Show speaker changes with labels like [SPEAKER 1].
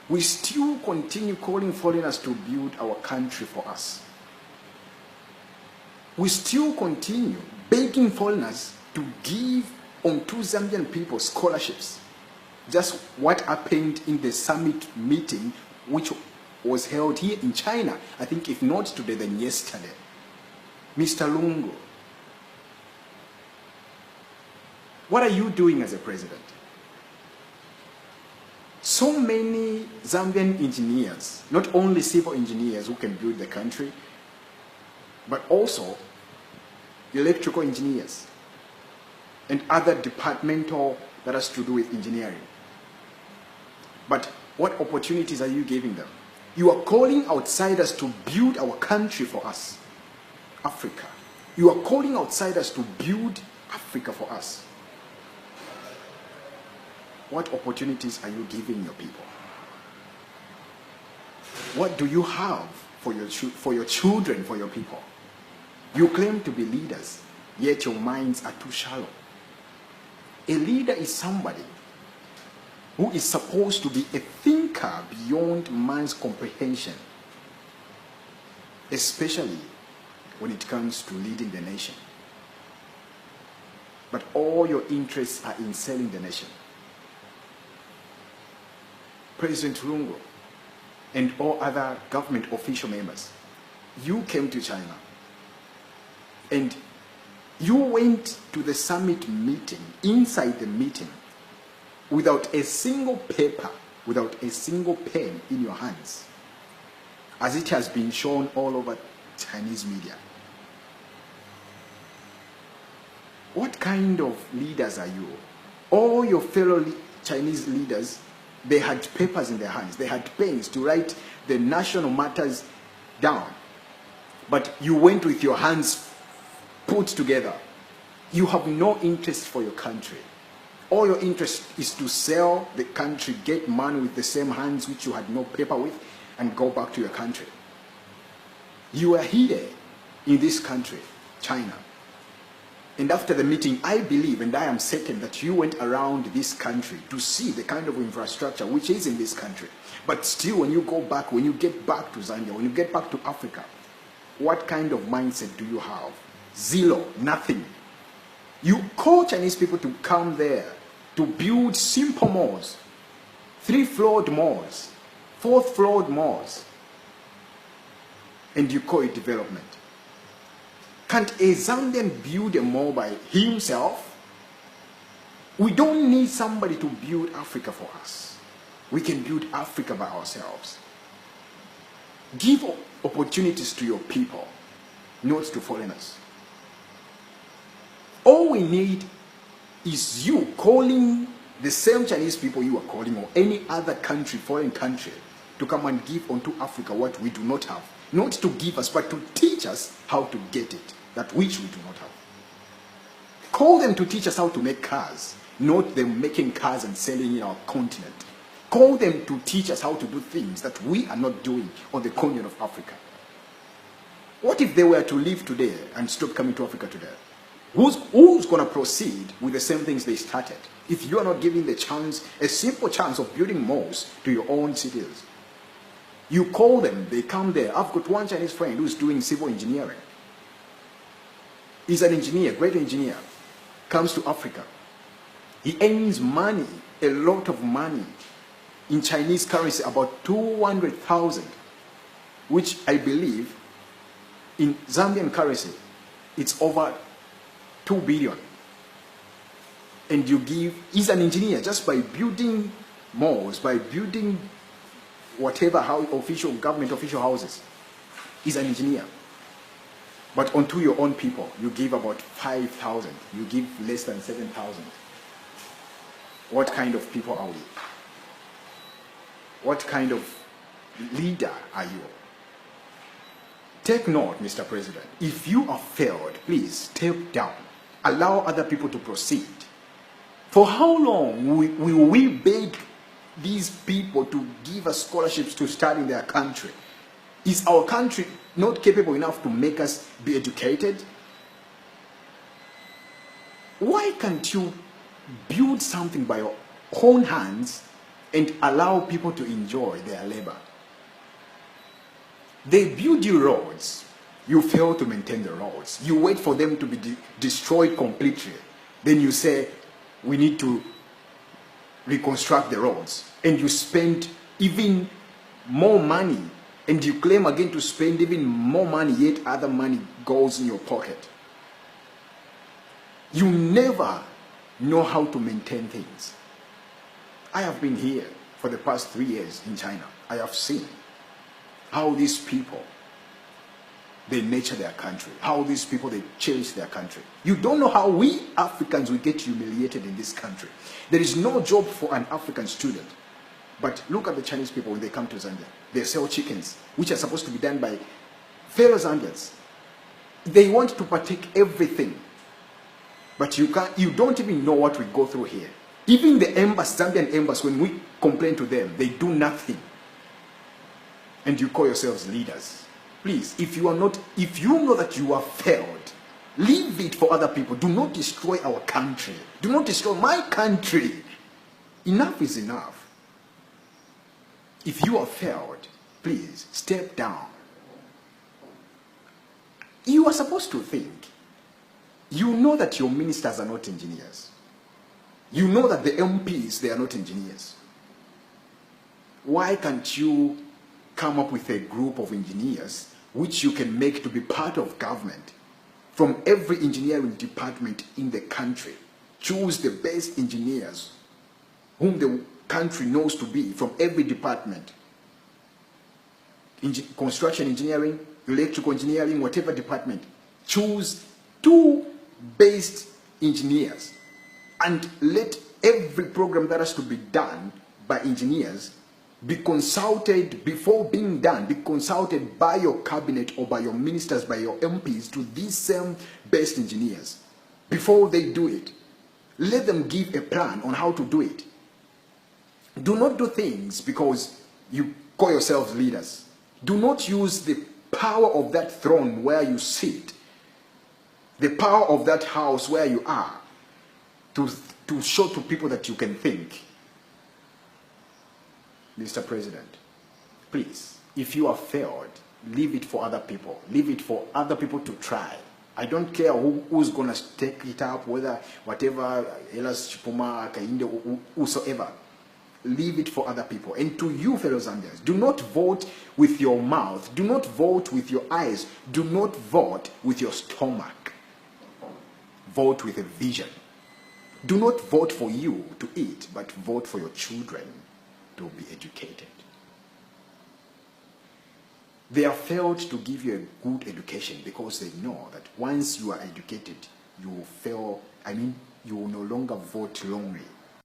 [SPEAKER 1] we still continue calling foreigners to build our country for us. We still continue begging foreigners to give onto Zambian people scholarships. Just what happened in the summit meeting, which was held here in China, I think if not today, then yesterday. Mr. Lungu, what are you doing as a president? So many Zambian engineers, not only civil engineers who can build the country, but also electrical engineers and other departmental that has to do with engineering. But what opportunities are you giving them? You are calling outsiders to build our country for us, Africa. You are calling outsiders to build Africa for us. What opportunities are you giving your people? What do you have for your children, for your people? You claim to be leaders, yet your minds are too shallow. A leader is somebody who is supposed to be a thinker beyond man's comprehension, especially when it comes to leading the nation. But all your interests are in selling the nation. President Lungu and all other government official members, you came to China and you went to the summit meeting, inside the meeting, without a single paper, without a single pen in your hands, as it has been shown all over Chinese media. What kind of leaders are you? All your fellow Chinese leaders, they had papers in their hands, they had pens to write the national matters down. But you went with your hands put together. You have no interest for your country. All your interest is to sell the country, get money with the same hands which you had no paper with, and go back to your country. You are here in this country, China. And after the meeting, I believe and I am certain that you went around this country to see the kind of infrastructure which is in this country. But still, when you go back, when you get back to Zambia, when you get back to Africa, what kind of mindset do you have? Zero, nothing. You call Chinese people to come there to build simple malls, 3-floored malls, 4th-floored malls, and you call it development. Can't a Zambian build a mall by himself? We don't need somebody to build Africa for us. We can build Africa by ourselves. Give opportunities to your people, not to foreigners. All we need is you calling the same Chinese people you are calling, or any other country, foreign country, to come and give unto Africa what we do not have. Not to give us, but to teach us how to get it, that which we do not have. Call them to teach us how to make cars, not them making cars and selling in our continent. Call them to teach us how to do things that we are not doing on the continent of Africa. What if they were to leave today and stop coming to Africa today? Who's going to proceed with the same things they started if you are not giving the chance, a simple chance of building malls to your own cities? You call them, they come there. I've got one Chinese friend who's doing civil engineering. He's an engineer, great engineer, comes to Africa. He earns money, a lot of money, in Chinese currency, about 200,000, which I believe in Zambian currency, it's over 2 billion. And you give, he's an engineer, just by building malls, by building whatever government official houses. He's an engineer. But onto your own people, you give about 5,000. You give less than 7,000. What kind of people are we? What kind of leader are you? Take note, Mr. President. If you have failed, please step down. Allow other people to proceed. For how long will we beg these people to give us scholarships to study in their country? Is our country not capable enough to make us be educated? Why can't you build something by your own hands and allow people to enjoy their labor. They build you roads. You fail to maintain the roads. You wait for them to be destroyed completely. Then you say, we need to reconstruct the roads. And you spend even more money. And you claim again to spend even more money, yet other money goes in your pocket. You never know how to maintain things. I have been here for the past 3 years in China. I have seen how these people, they nurture their country, how these people, they cherish their country. You don't know how we Africans will get humiliated in this country. There is no job for an African student. But look at the Chinese people when they come to Zambia. They sell chickens, which are supposed to be done by fellow Zambians. They want to partake everything. But you don't even know what we go through here. Even the embassy, Zambian embassy, when we complain to them, they do nothing. And you call yourselves leaders. Please, if you know that you have failed, leave it for other people. Do not destroy our country. Do not destroy my country. Enough is enough. If you have failed, please step down. You are supposed to think. You know that your ministers are not engineers. You know that the MPs, they are not engineers. Why can't you come up with a group of engineers which you can make to be part of government? From every engineering department in the country, choose the best engineers whom the country knows to be from every department. Construction engineering, electrical engineering, whatever department. Choose 2 best engineers and let every program that has to be done by engineers be consulted before being done, be consulted by your cabinet or by your ministers, by your MPs, to these same best engineers before they do it. Let them give a plan on how to do it. Do not do things because you call yourselves leaders. Do not use the power of that throne where you sit, the power of that house where you are, to show to people that you can think. Mr. President, please, if you have failed, leave it for other people. Leave it for other people to try. I don't care who's going to take it up, whether whatever, Elas Chipuma, Kainde, whosoever. Leave it for other people. And to you, fellow Zambians, do not vote with your mouth. Do not vote with your eyes. Do not vote with your stomach. Vote with a vision. Do not vote for you to eat, but vote for your children to be educated. They have failed to give you a good education because they know that once you are educated, you will fail, you will no longer vote wrongly.